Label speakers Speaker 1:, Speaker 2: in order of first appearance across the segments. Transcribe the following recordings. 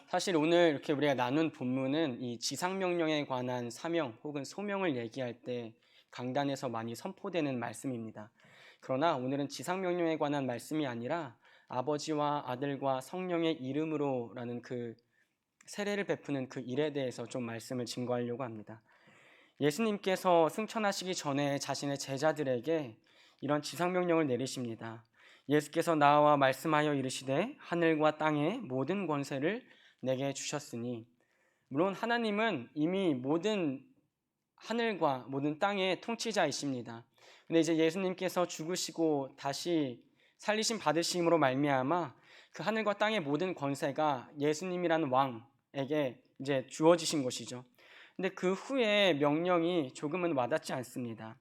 Speaker 1: 사실 오늘 이렇게 우리가 나눈 본문은 이 지상명령에 관한 사명 혹은 소명을 얘기할 때 강단에서 많이 선포되는 말씀입니다. 그러나 오늘은 지상명령에 관한 말씀이 아니라 아버지와 아들과 성령의 이름으로라는 그 세례를 베푸는 그 일에 대해서 좀 말씀을 증거하려고 합니다. 예수님께서 승천하시기 전에 자신의 제자들에게 이런 지상명령을 내리십니다. 예수께서 나와 말씀하여 이르시되 하늘과 땅의 모든 권세를 내게 주셨으니, 물론 하나님은 이미 모든 하늘과 모든 땅의 통치자이십니다. 근데 이제 예수님께서 죽으시고 다시 살리심 받으심으로 말미암아 그 하늘과 땅의 모든 권세가 예수님이라는 왕에게 이제 주어지신 것이죠. 근데 그 후에 명령이 조금은 와닿지 않습니다.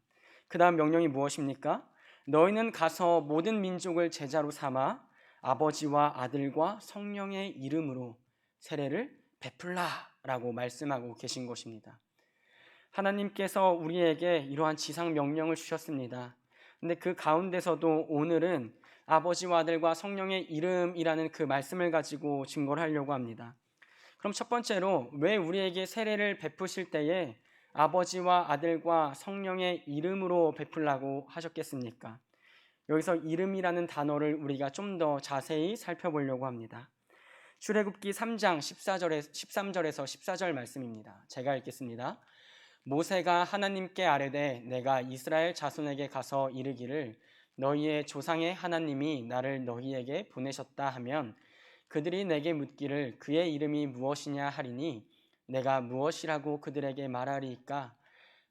Speaker 1: 그 다음 명령이 무엇입니까? 너희는 가서 모든 민족을 제자로 삼아 아버지와 아들과 성령의 이름으로 세례를 베풀라라고 말씀하고 계신 것입니다. 하나님께서 우리에게 이러한 지상 명령을 주셨습니다. 근데 그 가운데서도 오늘은 아버지와 아들과 성령의 이름이라는 그 말씀을 가지고 증거를 하려고 합니다. 그럼 첫 번째로 왜 우리에게 세례를 베푸실 때에 아버지와 아들과 성령의 이름으로 베풀라고 하셨겠습니까? 여기서 이름이라는 단어를 우리가 좀 더 자세히 살펴보려고 합니다. 출애굽기 3장 13절에서 14절 말씀입니다. 제가 읽겠습니다. 모세가 하나님께 아뢰되 내가 이스라엘 자손에게 가서 이르기를 너희의 조상의 하나님이 나를 너희에게 보내셨다 하면 그들이 내게 묻기를 그의 이름이 무엇이냐 하리니 내가 무엇이라고 그들에게 말하리이까?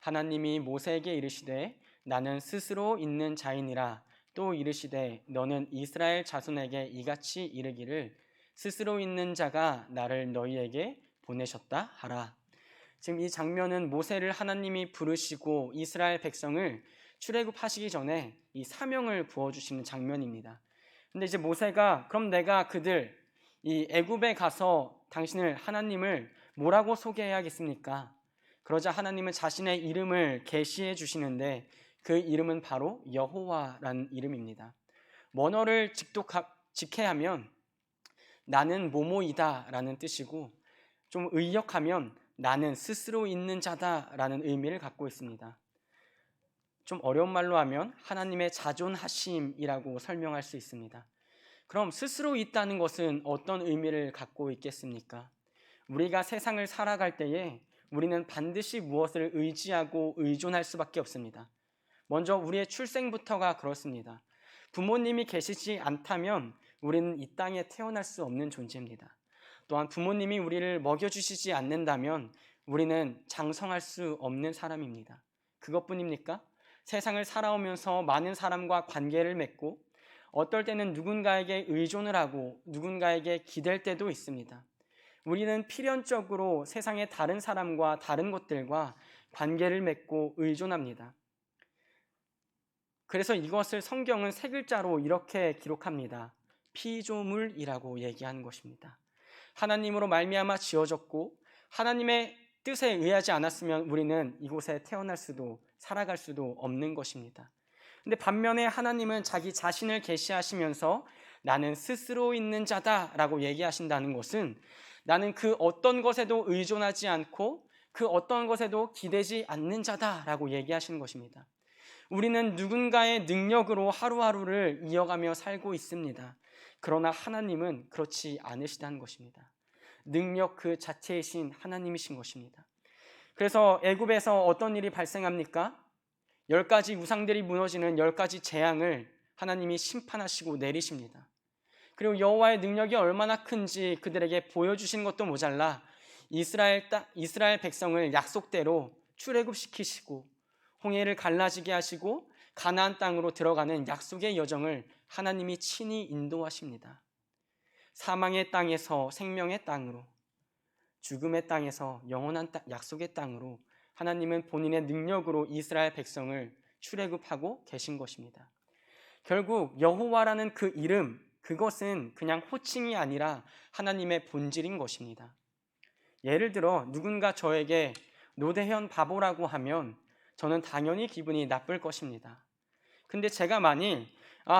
Speaker 1: 하나님이 모세에게 이르시되 나는 스스로 있는 자이니라. 또 이르시되 너는 이스라엘 자손에게 이같이 이르기를 스스로 있는 자가 나를 너희에게 보내셨다 하라. 지금 이 장면은 모세를 하나님이 부르시고 이스라엘 백성을 출애굽하시기 전에 이 사명을 부어주시는 장면입니다. 근데 이제 모세가 그럼 내가 그들 이 애굽에 가서 당신을 하나님을 뭐라고 소개해야겠습니까? 그러자 하나님은 자신의 이름을 계시해 주시는데 그 이름은 바로 여호와라는 이름입니다. 원어를 직해하면 나는 뭐뭐이다 라는 뜻이고, 좀 의역하면 나는 스스로 있는 자다라는 의미를 갖고 있습니다. 좀 어려운 말로 하면 하나님의 자존하심이라고 설명할 수 있습니다. 그럼 스스로 있다는 것은 어떤 의미를 갖고 있겠습니까? 우리가 세상을 살아갈 때에 우리는 반드시 무엇을 의지하고 의존할 수밖에 없습니다. 먼저 우리의 출생부터가 그렇습니다. 부모님이 계시지 않다면 우리는 이 땅에 태어날 수 없는 존재입니다. 또한 부모님이 우리를 먹여주시지 않는다면 우리는 장성할 수 없는 사람입니다. 그것뿐입니까? 세상을 살아오면서 많은 사람과 관계를 맺고 어떨 때는 누군가에게 의존을 하고 누군가에게 기댈 때도 있습니다. 우리는 필연적으로 세상의 다른 사람과 다른 것들과 관계를 맺고 의존합니다. 그래서 이것을 성경은 세 글자로 이렇게 기록합니다. 피조물이라고 얘기하는 것입니다. 하나님으로 말미암아 지어졌고 하나님의 뜻에 의하지 않았으면 우리는 이곳에 태어날 수도 살아갈 수도 없는 것입니다. 근데 반면에 하나님은 자기 자신을 계시하시면서 나는 스스로 있는 자다라고 얘기하신다는 것은 나는 그 어떤 것에도 의존하지 않고 그 어떤 것에도 기대지 않는 자다라고 얘기하시는 것입니다. 우리는 누군가의 능력으로 하루하루를 이어가며 살고 있습니다. 그러나 하나님은 그렇지 않으시다는 것입니다. 능력 그 자체이신 하나님이신 것입니다. 그래서 애굽에서 어떤 일이 발생합니까? 10가지 우상들이 무너지는 10가지 재앙을 하나님이 심판하시고 내리십니다. 그리고 여호와의 능력이 얼마나 큰지 그들에게 보여주시는 것도 모자라 이스라엘 백성을 약속대로 출애굽시키시고 홍해를 갈라지게 하시고 가나안 땅으로 들어가는 약속의 여정을 하나님이 친히 인도하십니다. 사망의 땅에서 생명의 땅으로, 죽음의 땅에서 영원한 약속의 땅으로 하나님은 본인의 능력으로 이스라엘 백성을 출애굽하고 계신 것입니다. 결국 여호와라는 그 이름, 그것은 그냥 호칭이 아니라 하나님의 본질인 것입니다. 예를 들어 누군가 저에게 노대현 바보라고 하면 저는 당연히 기분이 나쁠 것입니다. 근데 제가 만일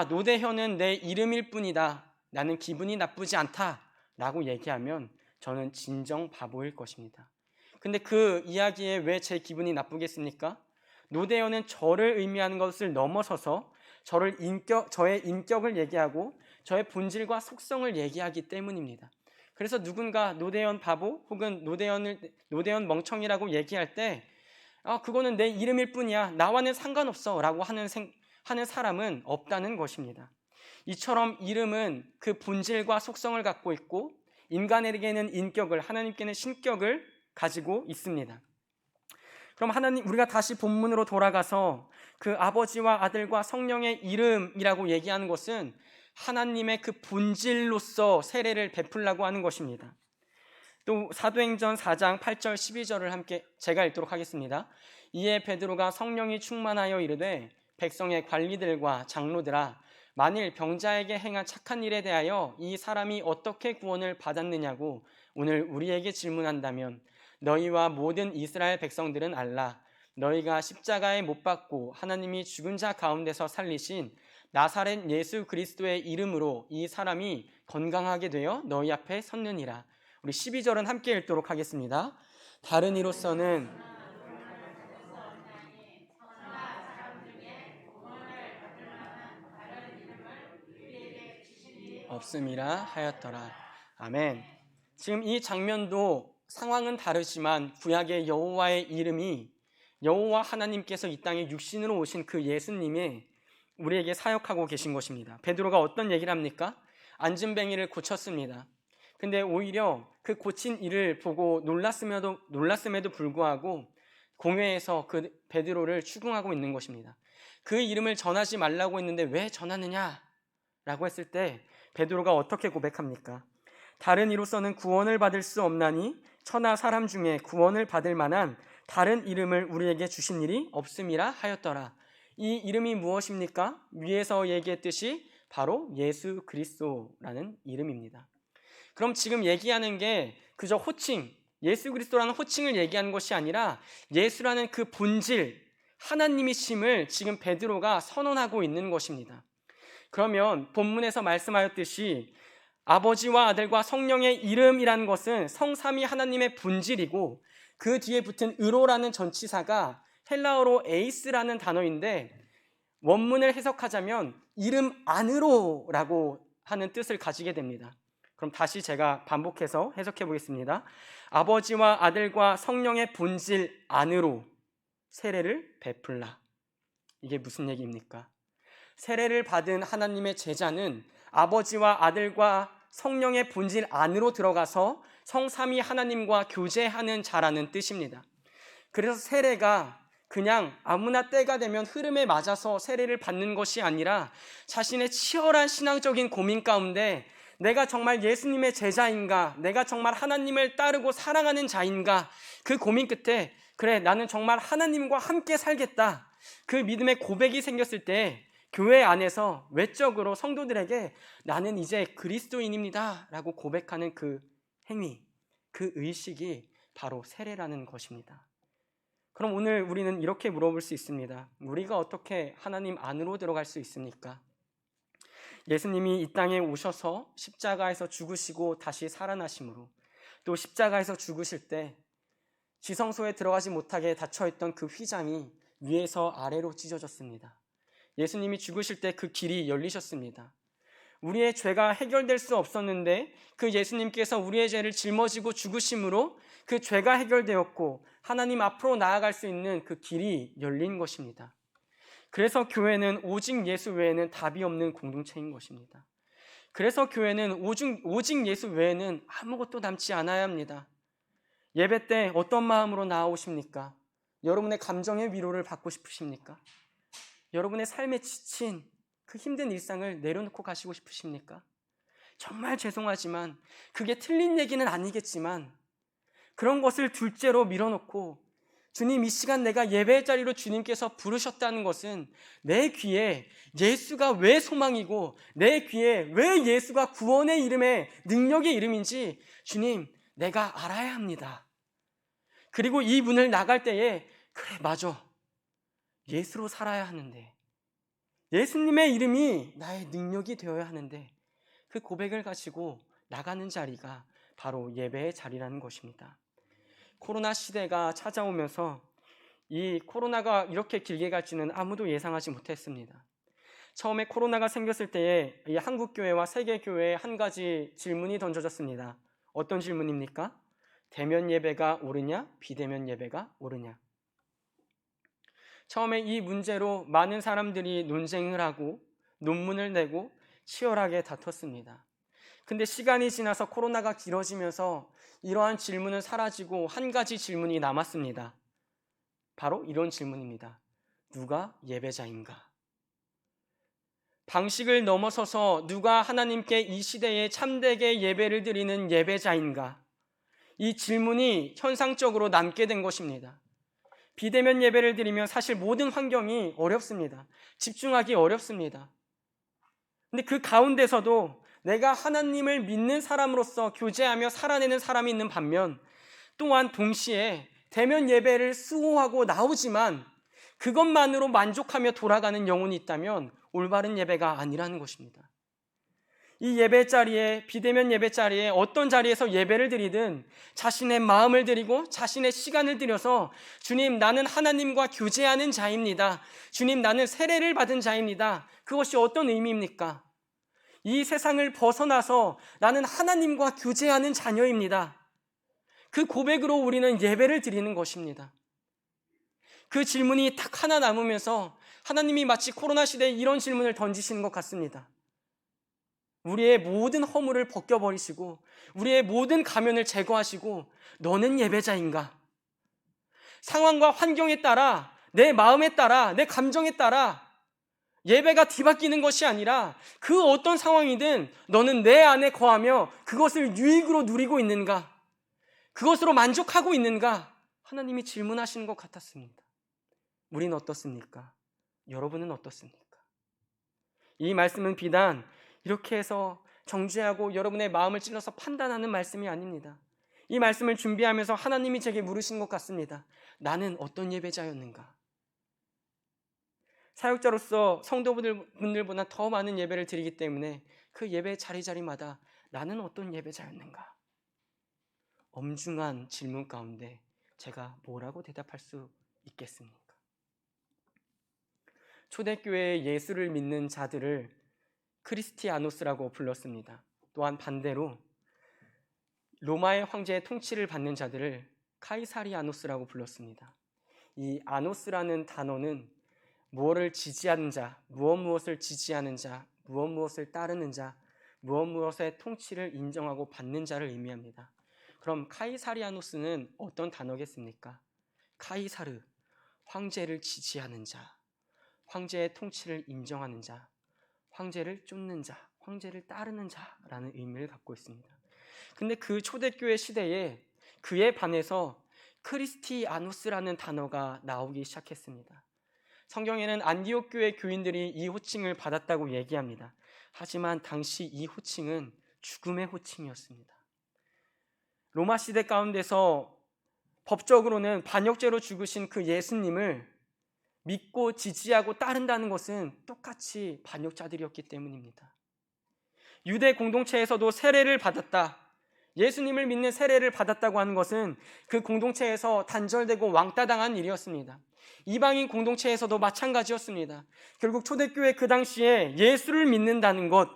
Speaker 1: 노대현은 내 이름일 뿐이다, 나는 기분이 나쁘지 않다 라고 얘기하면 저는 진정 바보일 것입니다. 근데 그 이야기에 왜 제 기분이 나쁘겠습니까? 노대어는 저를 의미하는 것을 넘어서서 저의 인격을 얘기하고 저의 본질과 속성을 얘기하기 때문입니다. 그래서 누군가 노대현 바보 혹은 노대현 멍청이라고 얘기할 때 그거는 내 이름일 뿐이야, 나와는 상관없어 라고 하는 사람은 없다는 것입니다. 이처럼 이름은 그 본질과 속성을 갖고 있고 인간에게는 인격을, 하나님께는 신격을 가지고 있습니다. 그럼 우리가 다시 본문으로 돌아가서 그 아버지와 아들과 성령의 이름이라고 얘기하는 것은 하나님의 그 본질로서 세례를 베풀라고 하는 것입니다. 또 사도행전 4장 8절 12절을 함께 제가 읽도록 하겠습니다. 이에 베드로가 성령이 충만하여 이르되 백성의 관리들과 장로들아, 만일 병자에게 행한 착한 일에 대하여 이 사람이 어떻게 구원을 받았느냐고 오늘 우리에게 질문한다면 너희와 모든 이스라엘 백성들은 알라. 너희가 십자가에 못 박고 하나님이 죽은 자 가운데서 살리신 나사렛 예수 그리스도의 이름으로 이 사람이 건강하게 되어 너희 앞에 섰느니라. 우리 12절은 함께 읽도록 하겠습니다. 다른 이로서는 없음이라 하였더라. 아멘. 지금 이 장면도 상황은 다르지만 구약의 여호와의 이름이 여호와 하나님께서 이 땅에 육신으로 오신 그 예수님이 우리에게 사역하고 계신 것입니다. 베드로가 어떤 얘기를 합니까? 안진뱅이를 고쳤습니다. 근데 오히려 그 고친 일을 보고 놀랐음에도 불구하고 공회에서 그 베드로를 추궁하고 있는 것입니다. 그 이름을 전하지 말라고 했는데 왜 전하느냐? 라고 했을 때 베드로가 어떻게 고백합니까? 다른 이로서는 구원을 받을 수 없나니 천하 사람 중에 구원을 받을 만한 다른 이름을 우리에게 주신 일이 없음이라 하였더라. 이 이름이 무엇입니까? 위에서 얘기했듯이 바로 예수 그리스도라는 이름입니다. 그럼 지금 얘기하는 게 그저 호칭, 예수 그리스도라는 호칭을 얘기하는 것이 아니라 예수라는 그 본질, 하나님이심을 지금 베드로가 선언하고 있는 것입니다. 그러면 본문에서 말씀하였듯이 아버지와 아들과 성령의 이름이라는 것은 성삼위 하나님의 본질이고 그 뒤에 붙은 으로라는 전치사가 헬라어로 에이스라는 단어인데 원문을 해석하자면 이름 안으로라고 하는 뜻을 가지게 됩니다. 그럼 다시 제가 반복해서 해석해 보겠습니다. 아버지와 아들과 성령의 본질 안으로 세례를 베풀라. 이게 무슨 얘기입니까? 세례를 받은 하나님의 제자는 아버지와 아들과 성령의 본질 안으로 들어가서 성삼위 하나님과 교제하는 자라는 뜻입니다. 그래서 세례가 그냥 아무나 때가 되면 흐름에 맞아서 세례를 받는 것이 아니라 자신의 치열한 신앙적인 고민 가운데 내가 정말 예수님의 제자인가? 내가 정말 하나님을 따르고 사랑하는 자인가? 그 고민 끝에 그래, 나는 정말 하나님과 함께 살겠다. 그 믿음의 고백이 생겼을 때 교회 안에서 외적으로 성도들에게 나는 이제 그리스도인입니다 라고 고백하는 그 행위, 그 의식이 바로 세례라는 것입니다. 그럼 오늘 우리는 이렇게 물어볼 수 있습니다. 우리가 어떻게 하나님 안으로 들어갈 수 있습니까? 예수님이 이 땅에 오셔서 십자가에서 죽으시고 다시 살아나심으로, 또 십자가에서 죽으실 때 지성소에 들어가지 못하게 닫혀있던 그 휘장이 위에서 아래로 찢어졌습니다. 예수님이 죽으실 때 그 길이 열리셨습니다. 우리의 죄가 해결될 수 없었는데 그 예수님께서 우리의 죄를 짊어지고 죽으심으로 그 죄가 해결되었고 하나님 앞으로 나아갈 수 있는 그 길이 열린 것입니다. 그래서 교회는 오직 예수 외에는 답이 없는 공동체인 것입니다. 그래서 교회는 오직 예수 외에는 아무것도 남지 않아야 합니다. 예배 때 어떤 마음으로 나아오십니까? 여러분의 감정의 위로를 받고 싶으십니까? 여러분의 삶에 지친 그 힘든 일상을 내려놓고 가시고 싶으십니까? 정말 죄송하지만 그게 틀린 얘기는 아니겠지만 그런 것을 둘째로 밀어놓고 주님, 이 시간 내가 예배의 자리로 주님께서 부르셨다는 것은 내 귀에 예수가 왜 소망이고 내 귀에 왜 예수가 구원의 이름의 능력의 이름인지 주님, 내가 알아야 합니다. 그리고 이 문을 나갈 때에 그래, 맞아, 예수로 살아야 하는데, 예수님의 이름이 나의 능력이 되어야 하는데 그 고백을 가지고 나가는 자리가 바로 예배의 자리라는 것입니다. 코로나 시대가 찾아오면서 이 코로나가 이렇게 길게 갈지는 아무도 예상하지 못했습니다. 처음에 코로나가 생겼을 때에 이 한국교회와 세계교회에 한 가지 질문이 던져졌습니다. 어떤 질문입니까? 대면 예배가 옳으냐? 비대면 예배가 옳으냐? 처음에 이 문제로 많은 사람들이 논쟁을 하고 논문을 내고 치열하게 다퉜습니다. 근데 시간이 지나서 코로나가 길어지면서 이러한 질문은 사라지고 한 가지 질문이 남았습니다. 바로 이런 질문입니다. 누가 예배자인가? 방식을 넘어서서 누가 하나님께 이 시대에 참되게 예배를 드리는 예배자인가? 이 질문이 현상적으로 남게 된 것입니다. 비대면 예배를 드리면 사실 모든 환경이 어렵습니다. 집중하기 어렵습니다. 근데 그 가운데서도 내가 하나님을 믿는 사람으로서 교제하며 살아내는 사람이 있는 반면 또한 동시에 대면 예배를 수호하고 나오지만 그것만으로 만족하며 돌아가는 영혼이 있다면 올바른 예배가 아니라는 것입니다. 이 예배 자리에, 비대면 예배 자리에 어떤 자리에서 예배를 드리든 자신의 마음을 드리고 자신의 시간을 들여서 주님, 나는 하나님과 교제하는 자입니다. 주님, 나는 세례를 받은 자입니다. 그것이 어떤 의미입니까? 이 세상을 벗어나서 나는 하나님과 교제하는 자녀입니다. 그 고백으로 우리는 예배를 드리는 것입니다. 그 질문이 딱 하나 남으면서 하나님이 마치 코로나 시대에 이런 질문을 던지시는 것 같습니다. 우리의 모든 허물을 벗겨버리시고 우리의 모든 가면을 제거하시고 너는 예배자인가? 상황과 환경에 따라 내 마음에 따라 내 감정에 따라 예배가 뒤바뀌는 것이 아니라 그 어떤 상황이든 너는 내 안에 거하며 그것을 유익으로 누리고 있는가? 그것으로 만족하고 있는가? 하나님이 질문하시는 것 같았습니다. 우리는 어떻습니까? 여러분은 어떻습니까? 이 말씀은 비단 이렇게 해서 정죄하고 여러분의 마음을 찔러서 판단하는 말씀이 아닙니다. 이 말씀을 준비하면서 하나님이 제게 물으신 것 같습니다. 나는 어떤 예배자였는가? 사역자로서 성도분들보다 더 많은 예배를 드리기 때문에 그 예배 자리마다 나는 어떤 예배자였는가? 엄중한 질문 가운데 제가 뭐라고 대답할 수 있겠습니까? 초대교회의 예수를 믿는 자들을 크리스티아노스라고 불렀습니다. 또한 반대로 로마의 황제의 통치를 받는 자들을 카이사리아노스라고 불렀습니다. 이 아노스라는 단어는 무엇을 지지하는 자, 무엇을 지지하는 자, 무엇을 따르는 자, 무엇의 통치를 인정하고 받는 자를 의미합니다. 그럼 카이사리아노스는 어떤 단어겠습니까? 카이사르, 황제를 지지하는 자, 황제의 통치를 인정하는 자, 황제를 쫓는 자, 황제를 따르는 자라는 의미를 갖고 있습니다. 근데 그 초대교회 시대에 그에 반해서 크리스티아노스라는 단어가 나오기 시작했습니다. 성경에는 안디옥 교회 교인들이 이 호칭을 받았다고 얘기합니다. 하지만 당시 이 호칭은 죽음의 호칭이었습니다. 로마 시대 가운데서 법적으로는 반역죄로 죽으신 그 예수님을 믿고 지지하고 따른다는 것은 똑같이 반역자들이었기 때문입니다. 유대 공동체에서도 세례를 받았다, 예수님을 믿는 세례를 받았다고 하는 것은 그 공동체에서 단절되고 왕따당한 일이었습니다. 이방인 공동체에서도 마찬가지였습니다. 결국 초대교회 그 당시에 예수를 믿는다는 것,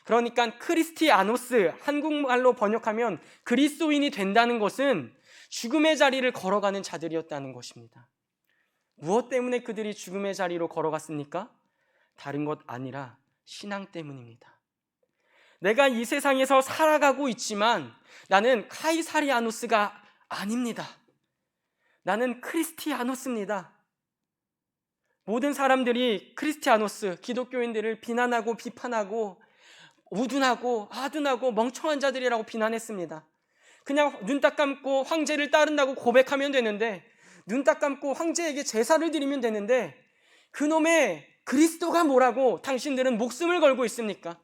Speaker 1: 그러니까 크리스티아노스, 한국말로 번역하면 그리스도인이 된다는 것은 죽음의 자리를 걸어가는 자들이었다는 것입니다. 무엇 때문에 그들이 죽음의 자리로 걸어갔습니까? 다른 것 아니라 신앙 때문입니다. 내가 이 세상에서 살아가고 있지만 나는 카이사리아노스가 아닙니다. 나는 크리스티아노스입니다. 모든 사람들이 크리스티아노스, 기독교인들을 비난하고 비판하고 우둔하고 아둔하고 멍청한 자들이라고 비난했습니다. 그냥 눈 딱 감고 황제를 따른다고 고백하면 되는데, 눈 딱 감고 황제에게 제사를 드리면 되는데, 그놈의 그리스도가 뭐라고 당신들은 목숨을 걸고 있습니까?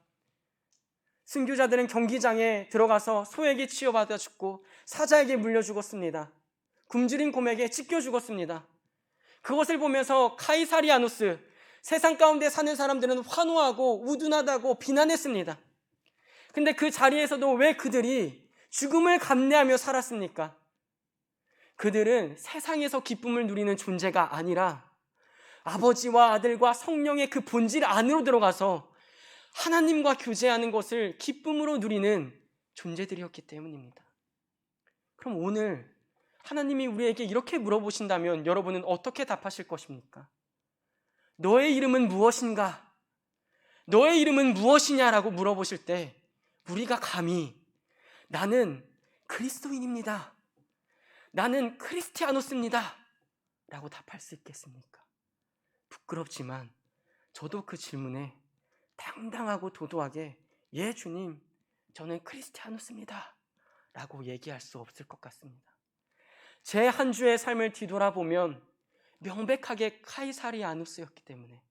Speaker 1: 순교자들은 경기장에 들어가서 소에게 치여받아 죽고 사자에게 물려 죽었습니다. 굶주린 곰에게 찢겨 죽었습니다. 그것을 보면서 카이사리아노스, 세상 가운데 사는 사람들은 환호하고 우둔하다고 비난했습니다. 근데 그 자리에서도 왜 그들이 죽음을 감내하며 살았습니까? 그들은 세상에서 기쁨을 누리는 존재가 아니라 아버지와 아들과 성령의 그 본질 안으로 들어가서 하나님과 교제하는 것을 기쁨으로 누리는 존재들이었기 때문입니다. 그럼 오늘 하나님이 우리에게 이렇게 물어보신다면 여러분은 어떻게 답하실 것입니까? 너의 이름은 무엇인가? 너의 이름은 무엇이냐라고 물어보실 때 우리가 감히 나는 그리스도인입니다, 나는 크리스티아노스입니다 라고 답할 수 있겠습니까? 부끄럽지만 저도 그 질문에 당당하고 도도하게 예 주님, 저는 크리스티아노스입니다 라고 얘기할 수 없을 것 같습니다. 제 한 주의 삶을 뒤돌아보면 명백하게 카이사리아누스였기 때문에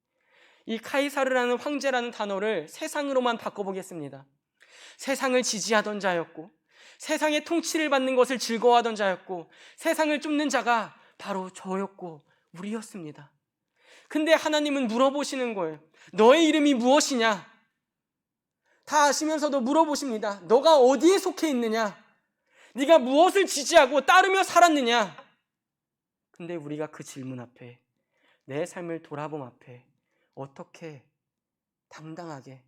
Speaker 1: 이 카이사르라는 황제라는 단어를 세상으로만 바꿔보겠습니다. 세상을 지지하던 자였고 세상의 통치를 받는 것을 즐거워하던 자였고 세상을 쫓는 자가 바로 저였고 우리였습니다. 근데 하나님은 물어보시는 거예요. 너의 이름이 무엇이냐? 다 아시면서도 물어보십니다. 너가 어디에 속해 있느냐? 네가 무엇을 지지하고 따르며 살았느냐? 근데 우리가 그 질문 앞에, 내 삶을 돌아봄 앞에 어떻게 당당하게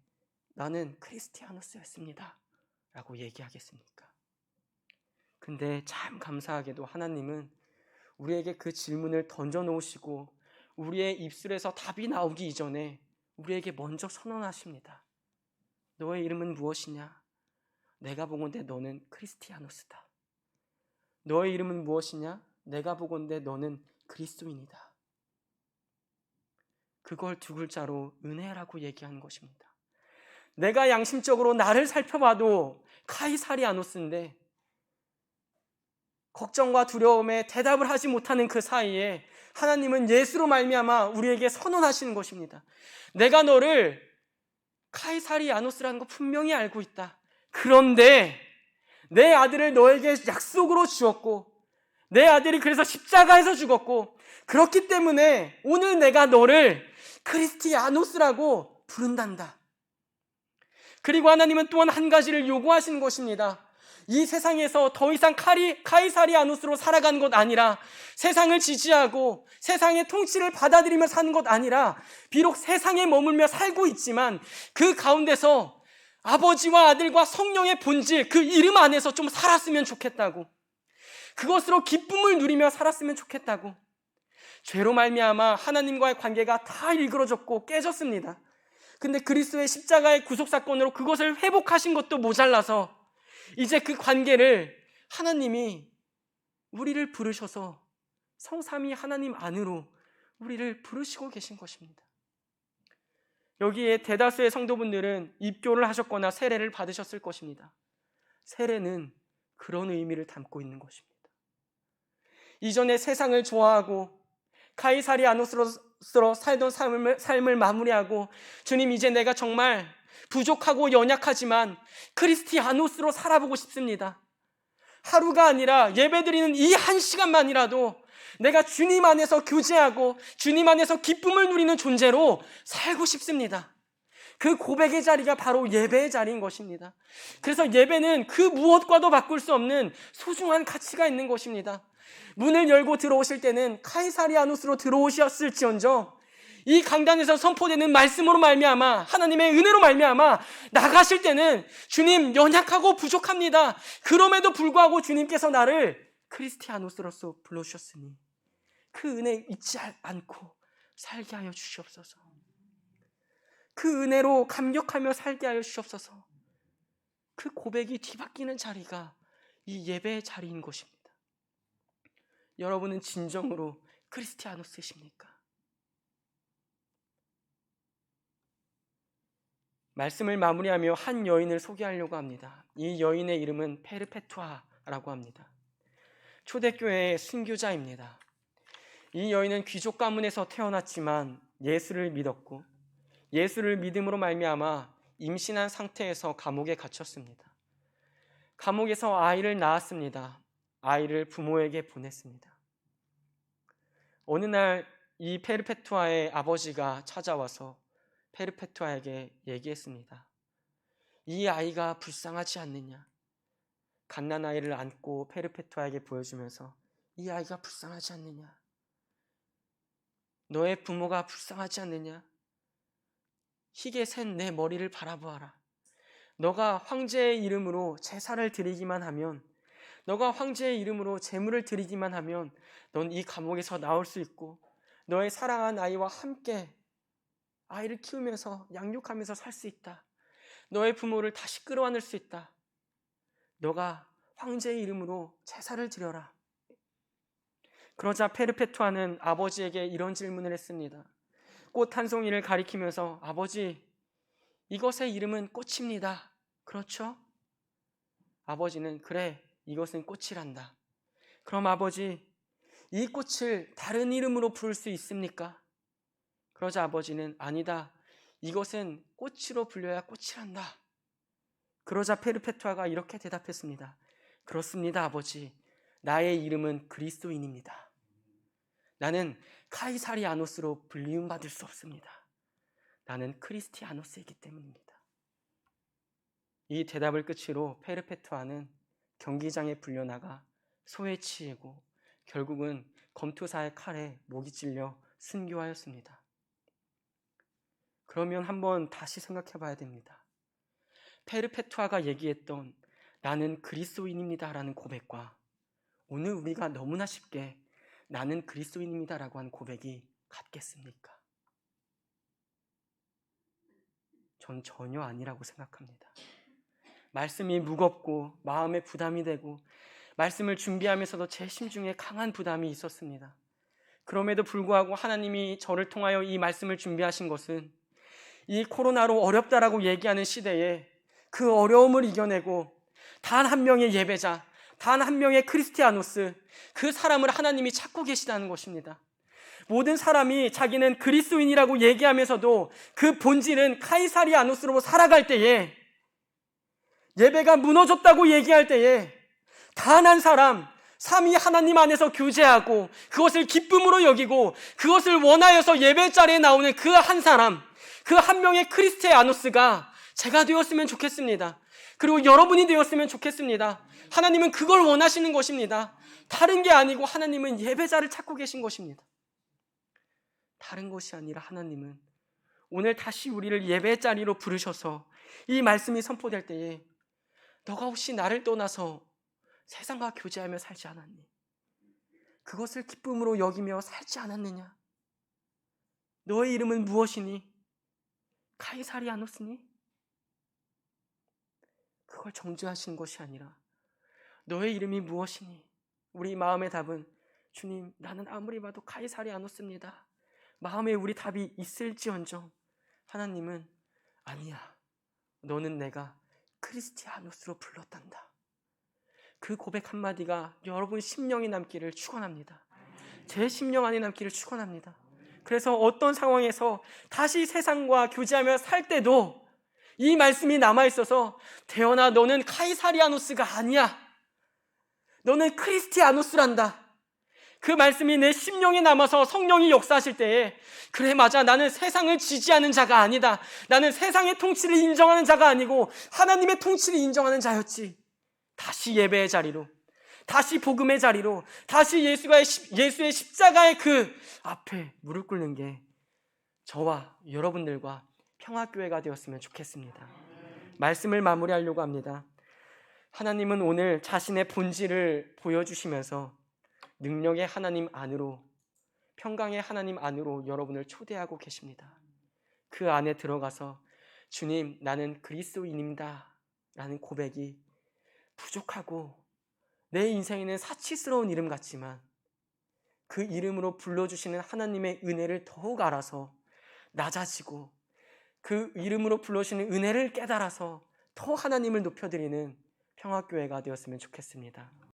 Speaker 1: 나는 크리스티아노스였습니다 라고 얘기하겠습니까? 근데 참 감사하게도 하나님은 우리에게 그 질문을 던져놓으시고 우리의 입술에서 답이 나오기 이전에 우리에게 먼저 선언하십니다. 너의 이름은 무엇이냐? 내가 보건대 너는 크리스티아노스다. 너의 이름은 무엇이냐? 내가 보건대 너는 그리스도인이다. 그걸 두 글자로 은혜라고 얘기하는 것입니다. 내가 양심적으로 나를 살펴봐도 카이사리아노스인데 걱정과 두려움에 대답을 하지 못하는 그 사이에 하나님은 예수로 말미암아 우리에게 선언하시는 것입니다. 내가 너를 카이사리아노스라는 거 분명히 알고 있다. 그런데 내 아들을 너에게 약속으로 주었고 내 아들이 그래서 십자가에서 죽었고 그렇기 때문에 오늘 내가 너를 크리스티아노스라고 부른단다. 그리고 하나님은 또한 한 가지를 요구하시는 것입니다. 이 세상에서 더 이상 카이사리아노스로 살아가는 것 아니라 세상을 지지하고 세상의 통치를 받아들이며 사는 것 아니라 비록 세상에 머물며 살고 있지만 그 가운데서 아버지와 아들과 성령의 본질, 그 이름 안에서 좀 살았으면 좋겠다고, 그것으로 기쁨을 누리며 살았으면 좋겠다고. 죄로 말미암아 하나님과의 관계가 다 일그러졌고 깨졌습니다. 근데 그리스도의 십자가의 구속사건으로 그것을 회복하신 것도 모자라서 이제 그 관계를 하나님이 우리를 부르셔서 성삼위 하나님 안으로 우리를 부르시고 계신 것입니다. 여기에 대다수의 성도분들은 입교를 하셨거나 세례를 받으셨을 것입니다. 세례는 그런 의미를 담고 있는 것입니다. 이전에 세상을 좋아하고 카이사리아노스로 살던 삶을 마무리하고 주님, 이제 내가 정말 부족하고 연약하지만 크리스티아노스로 살아보고 싶습니다. 하루가 아니라 예배드리는 이 한 시간만이라도 내가 주님 안에서 교제하고 주님 안에서 기쁨을 누리는 존재로 살고 싶습니다. 그 고백의 자리가 바로 예배의 자리인 것입니다. 그래서 예배는 그 무엇과도 바꿀 수 없는 소중한 가치가 있는 것입니다. 문을 열고 들어오실 때는 카이사리아노스로 들어오셨을지언정 이 강단에서 선포되는 말씀으로 말미암아, 하나님의 은혜로 말미암아 나가실 때는 주님, 연약하고 부족합니다. 그럼에도 불구하고 주님께서 나를 크리스티아노스로서 불러주셨으니 그 은혜 잊지 않고 살게 하여 주시옵소서. 그 은혜로 감격하며 살게 하여 주시옵소서. 그 고백이 뒤바뀌는 자리가 이 예배의 자리인 것입니다. 여러분은 진정으로 크리스티아노스이십니까? 말씀을 마무리하며 한 여인을 소개하려고 합니다. 이 여인의 이름은 페르페투아라고 합니다. 초대교회의 순교자입니다. 이 여인은 귀족 가문에서 태어났지만 예수를 믿었고 예수를 믿음으로 말미암아 임신한 상태에서 감옥에 갇혔습니다. 감옥에서 아이를 낳았습니다. 아이를 부모에게 보냈습니다. 어느 날 이 페르페투아의 아버지가 찾아와서 페르페투아에게 얘기했습니다. 이 아이가 불쌍하지 않느냐? 갓난아이를 안고 페르페투아에게 보여주면서 이 아이가 불쌍하지 않느냐? 너의 부모가 불쌍하지 않느냐? 희게 센 내 머리를 바라보아라. 너가 황제의 이름으로 제사를 드리기만 하면, 너가 황제의 이름으로 제물을 드리기만 하면 넌 이 감옥에서 나올 수 있고 너의 사랑한 아이와 함께 아이를 키우면서 양육하면서 살 수 있다. 너의 부모를 다시 끌어안을 수 있다. 너가 황제의 이름으로 제사를 드려라. 그러자 페르페투아는 아버지에게 이런 질문을 했습니다. 꽃 한 송이를 가리키면서 아버지, 이것의 이름은 꽃입니다. 그렇죠? 아버지는 그래, 이것은 꽃이란다. 그럼 아버지, 이 꽃을 다른 이름으로 부를 수 있습니까? 그러자 아버지는 아니다. 이것은 꽃으로 불려야 꽃이란다. 그러자 페르페투아가 이렇게 대답했습니다. 그렇습니다, 아버지. 나의 이름은 그리스도인입니다. 나는 카이사리아노스로 불리움받을 수 없습니다. 나는 크리스티아노스이기 때문입니다. 이 대답을 끝으로 페르페투아는 경기장에 불려나가 소에 치이고 결국은 검투사의 칼에 목이 찔려 순교하였습니다. 그러면 한번 다시 생각해 봐야 됩니다. 페르페투아가 얘기했던 나는 그리스도인입니다 라는 고백과 오늘 우리가 너무나 쉽게 나는 그리스도인입니다 라고 하는 고백이 같겠습니까? 전 전혀 아니라고 생각합니다. 말씀이 무겁고 마음에 부담이 되고 말씀을 준비하면서도 제 심중에 강한 부담이 있었습니다. 그럼에도 불구하고 하나님이 저를 통하여 이 말씀을 준비하신 것은 이 코로나로 어렵다라고 얘기하는 시대에 그 어려움을 이겨내고 단 한 명의 예배자, 단 한 명의 크리스티아노스, 그 사람을 하나님이 찾고 계시다는 것입니다. 모든 사람이 자기는 그리스도인이라고 얘기하면서도 그 본질은 카이사리아노스로 살아갈 때에, 예배가 무너졌다고 얘기할 때에 단 한 사람, 삼위 하나님 안에서 교제하고 그것을 기쁨으로 여기고 그것을 원하여서 예배 자리에 나오는 그 한 사람, 그 한 명의 크리스티아노스가 제가 되었으면 좋겠습니다. 그리고 여러분이 되었으면 좋겠습니다. 하나님은 그걸 원하시는 것입니다. 다른 게 아니고 하나님은 예배자를 찾고 계신 것입니다. 다른 것이 아니라 하나님은 오늘 다시 우리를 예배 자리로 부르셔서 이 말씀이 선포될 때에 너가 혹시 나를 떠나서 세상과 교제하며 살지 않았니? 그것을 기쁨으로 여기며 살지 않았느냐? 너의 이름은 무엇이니? 카이사리아노스니? 그걸 정죄하시는 것이 아니라 너의 이름이 무엇이니? 우리 마음의 답은 주님, 나는 아무리 봐도 카이사리아노스입니다. 마음에 우리 답이 있을지언정 하나님은 아니야, 너는 내가 크리스티아노스로 불렀단다. 그 고백 한마디가 여러분 심령이 남기를 축원합니다. 제 심령 안에 남기를 축원합니다. 그래서 어떤 상황에서 다시 세상과 교제하며 살 때도 이 말씀이 남아있어서 대현아, 너는 카이사리아노스가 아니야. 너는 크리스티아노스란다. 그 말씀이 내 심령에 남아서 성령이 역사하실 때에 그래, 맞아, 나는 세상을 지지하는 자가 아니다. 나는 세상의 통치를 인정하는 자가 아니고 하나님의 통치를 인정하는 자였지. 다시 예배의 자리로, 다시 복음의 자리로, 다시 예수의 십자가의 그 앞에 무릎 꿇는 게 저와 여러분들과 평화교회가 되었으면 좋겠습니다. 말씀을 마무리하려고 합니다. 하나님은 오늘 자신의 본질을 보여주시면서 능력의 하나님 안으로, 평강의 하나님 안으로 여러분을 초대하고 계십니다. 그 안에 들어가서 주님, 나는 그리스도인입니다 라는 고백이 부족하고 내 인생에는 사치스러운 이름 같지만 그 이름으로 불러주시는 하나님의 은혜를 더욱 알아서 낮아지고 그 이름으로 불러주시는 은혜를 깨달아서 더 하나님을 높여드리는 평화교회가 되었으면 좋겠습니다.